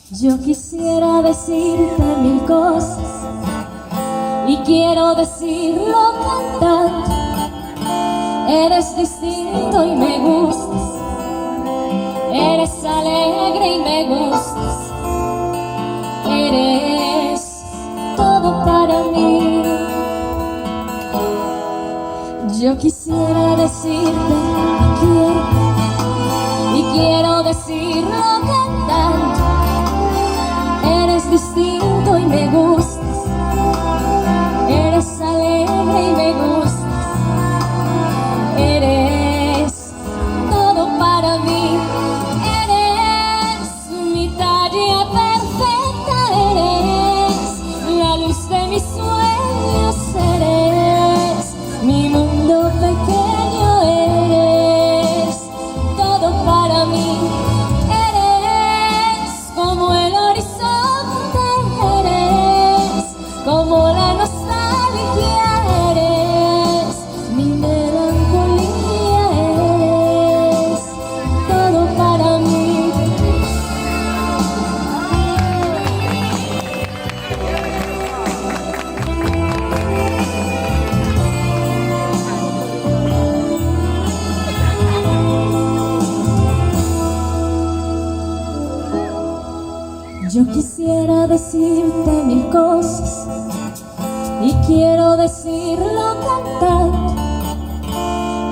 Yo quisiera decirte mil cosas y quiero decirlo cantando. Eres distinto y me gustas, eres alegre y me gustas, eres todo para mí. Yo quisiera decirte te quiero y quiero decirlo cantando. Eres distinto y me gustas, eres alegre y me gustas, eres todo para mí. Eres mi talla perfecta, eres la luz de mis sueños, eres mi mundo pequeño, eres todo para mí. Eres como el horizonte, eres como la nostalgia, eres mi melancolía, eres todo para mí. Yo quisiera decirte mil cosas y quiero decirlo cantando.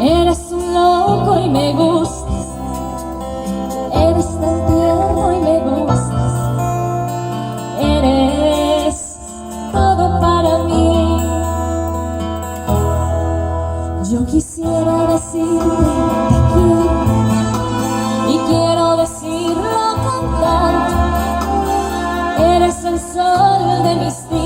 Eres un loco y me gustas, eres tan tierno y me gustas, eres todo para mí. Yo quisiera decirte te quiero y quiero decirlo cantando. Eres el sol de mis días.